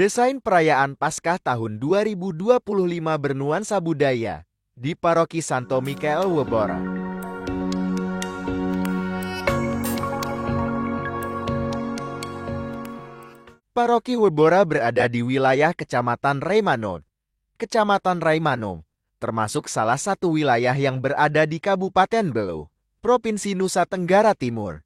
Desain perayaan Paskah tahun 2025 bernuansa budaya di Paroki Santo Mikael Webora. Paroki Webora berada di wilayah Kecamatan Raimano. Kecamatan Raimano termasuk salah satu wilayah yang berada di Kabupaten Belu, Provinsi Nusa Tenggara Timur.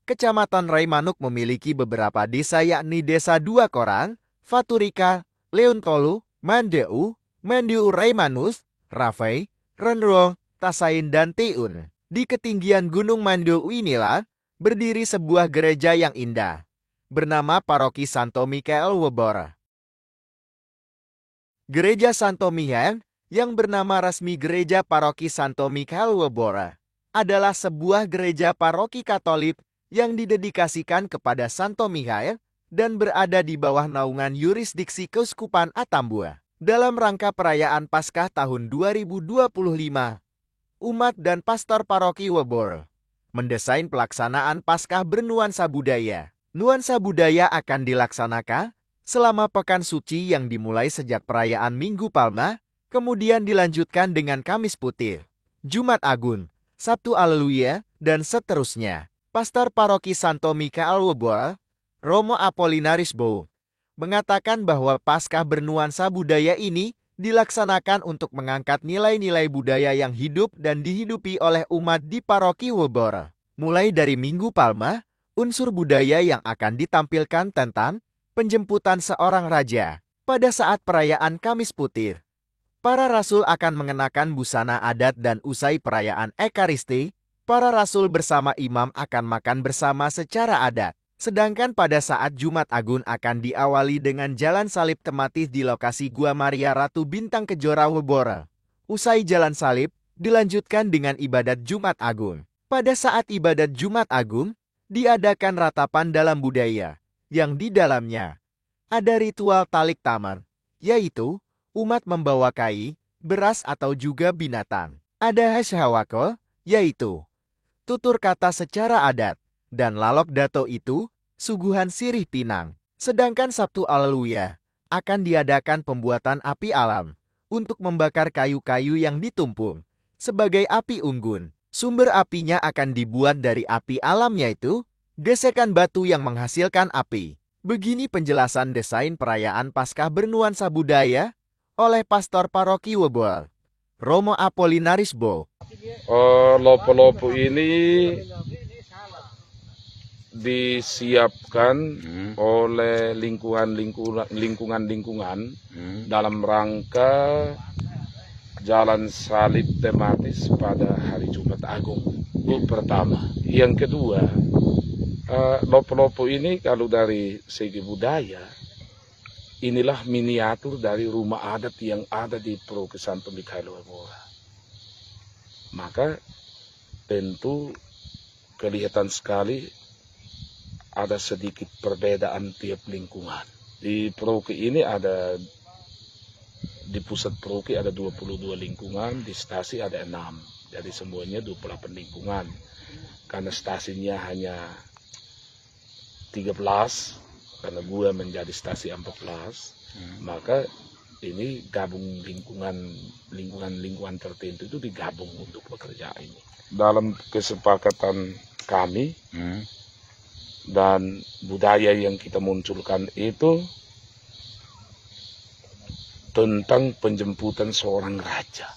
Kecamatan Raimanuk memiliki beberapa desa, yakni Desa Dua Korang, Faturika, Leontolu, Mandeu, Mandiu Raimanus, Rafai, Renro, Tasain, dan Tiun. Di ketinggian Gunung Mandeu inilah berdiri sebuah gereja yang indah, bernama Paroki Santo Mikael Webora. Gereja Santo Mikael, yang bernama resmi Gereja Paroki Santo Mikael Webora, adalah sebuah gereja paroki Katolik yang didedikasikan kepada Santo Mikael dan berada di bawah naungan yurisdiksi Keuskupan Atambua. Dalam rangka perayaan Paskah tahun 2025, umat dan pastor paroki Webora mendesain pelaksanaan Paskah bernuansa budaya. Nuansa budaya akan dilaksanakan selama pekan suci yang dimulai sejak perayaan Minggu Palma, kemudian dilanjutkan dengan Kamis Putih, Jumat Agung, Sabtu Haleluya, dan seterusnya. Pastor Paroki Santo Mikael Webora, Romo Apolinaris Bo, mengatakan bahwa Paskah bernuansa budaya ini dilaksanakan untuk mengangkat nilai-nilai budaya yang hidup dan dihidupi oleh umat di Paroki Webora. Mulai dari Minggu Palma, unsur budaya yang akan ditampilkan tentang penjemputan seorang raja. Pada saat perayaan Kamis Putih, para rasul akan mengenakan busana adat dan usai perayaan Ekaristi, para rasul bersama imam akan makan bersama secara adat. Sedangkan pada saat Jumat Agung akan diawali dengan jalan salib tematis di lokasi Gua Maria Ratu Bintang Kejora Webora. Usai jalan salib, dilanjutkan dengan ibadat Jumat Agung. Pada saat ibadat Jumat Agung, diadakan ratapan dalam budaya, yang di dalamnya ada ritual talik tamar, yaitu umat membawa kai, beras atau juga binatang. Ada hashawako, yaitu tutur kata secara adat, dan lalok dato itu suguhan sirih pinang. Sedangkan Sabtu Haleluya akan diadakan pembuatan api alam untuk membakar kayu-kayu yang ditumpung sebagai api unggun. Sumber apinya akan dibuat dari api alam, yaitu gesekan batu yang menghasilkan api. Begini penjelasan desain perayaan Paskah bernuansa budaya oleh Pastor Paroki Webora, Romo Apolinaris Bo. Lopo-lopo ini disiapkan oleh lingkungan dalam rangka jalan salib tematis pada hari Jumat Agung. Itu pertama. Yang kedua, lopo-lopo ini kalau dari segi budaya, inilah miniatur dari rumah adat yang ada di Paroki Santo Mikael Webora. Maka tentu kelihatan sekali ada sedikit perbedaan tiap lingkungan. Di paroki ini ada, di pusat paroki ada 22 lingkungan, di stasi ada 6. Jadi semuanya 28 lingkungan. Karena stasinya hanya 13, karena gua menjadi stasi 14, maka ini gabung lingkungan tertentu itu digabung untuk bekerja ini. Dalam kesepakatan kami dan budaya yang kita munculkan itu tentang penjemputan seorang raja.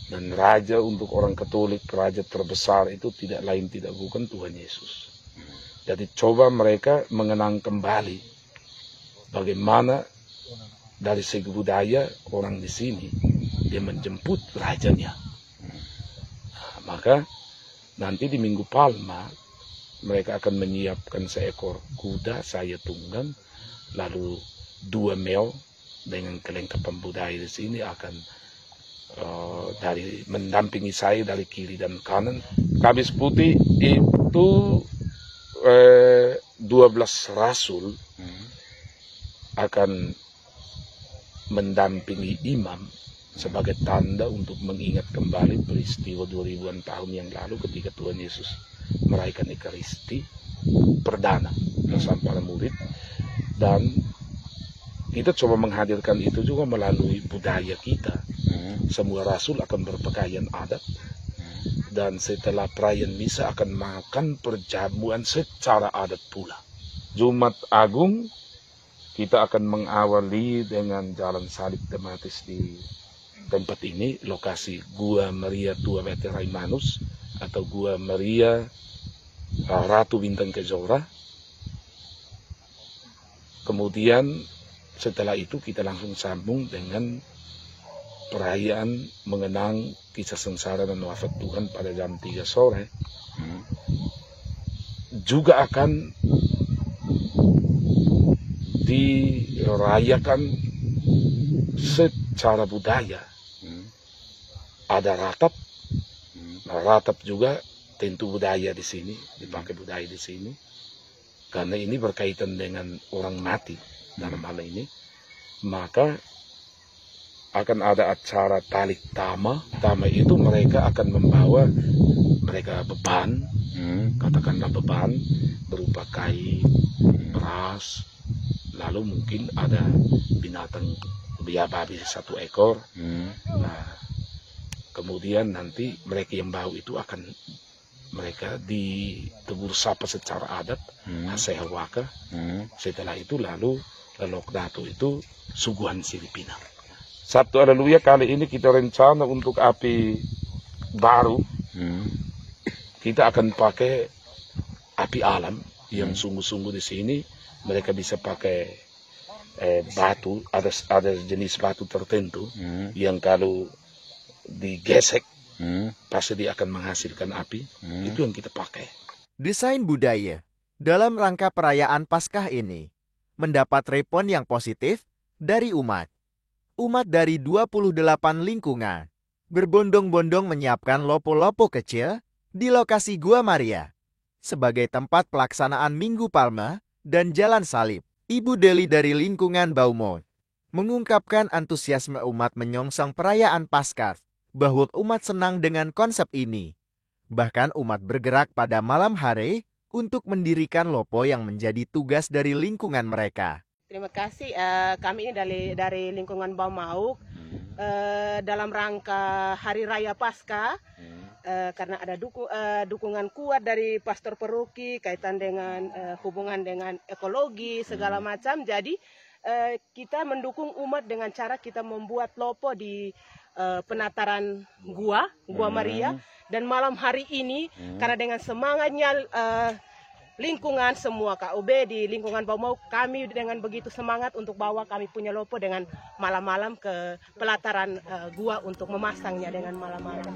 Dan raja untuk orang Katolik, raja terbesar itu tidak lain tidak bukan Tuhan Yesus. Jadi coba mereka mengenang kembali bagaimana dari segi budaya orang di sini dia menjemput rajanya. Nah, maka nanti di Minggu Palma mereka akan menyiapkan seekor kuda saya tunggang, lalu 2 mel dengan kelengkapan budaya di sini akan dari mendampingi saya dari kiri dan kanan. Kamis Putih itu 12 rasul akan mendampingi imam sebagai tanda untuk mengingat kembali peristiwa 2000-an tahun yang lalu ketika Tuhan Yesus merayakan Ekaristi perdana bersama para murid, dan kita coba menghadirkan itu juga melalui budaya kita. Semua rasul akan berpakaian adat, dan setelah perayaan misa akan makan perjamuan secara adat pula. Jumat Agung kita akan mengawali dengan jalan salib tematis di tempat ini, lokasi Gua Maria Tua Veterai Manus atau Gua Maria Ratu Bintang Kejora. Kemudian setelah itu kita langsung sambung dengan perayaan mengenang kisah sengsara dan wafat Tuhan pada jam 3 sore. Juga akan dirayakan secara budaya. Ada ratap, ratap juga tentu budaya di sini, dipakai budaya di sini. Karena ini berkaitan dengan orang mati dalam hal ini, maka akan ada acara talik tama. Tama itu mereka akan membawa mereka beban, katakanlah beban berupa kain, beras, lalu mungkin ada binatang babi 1 ekor. Nah, kemudian nanti mereka yang bawa itu akan mereka ditegur sapa secara adat, hasil waka. Setelah itu lalu Lokdato itu suguhan Filipina. Sabtu Haleluya kali ini kita rencana untuk api baru. Kita akan pakai api alam yang sungguh-sungguh di sini. Mereka bisa pakai batu, ada jenis batu tertentu yang kalau digesek pasti dia akan menghasilkan api. Itu yang kita pakai. Desain budaya dalam rangka perayaan Paskah ini mendapat respon yang positif dari umat. Umat dari 28 lingkungan berbondong-bondong menyiapkan lopo-lopo kecil di lokasi Gua Maria sebagai tempat pelaksanaan Minggu Palma dan Jalan Salib. Ibu Deli dari lingkungan Baumont mengungkapkan antusiasme umat menyongsong perayaan Paskah, bahwa umat senang dengan konsep ini. Bahkan umat bergerak pada malam hari untuk mendirikan lopo yang menjadi tugas dari lingkungan mereka. Terima kasih, kami ini dari lingkungan Baumauk dalam rangka Hari Raya Paskah, karena ada dukungan kuat dari pastor paroki kaitan dengan hubungan dengan ekologi segala macam. Jadi kita mendukung umat dengan cara kita membuat lopo di penataran Gua Maria, dan malam hari ini karena dengan semangatnya lingkungan semua KUB di lingkungan Baumauk, kami dengan begitu semangat untuk bawa kami punya lopo dengan malam-malam ke pelataran gua untuk memasangnya dengan malam-malam.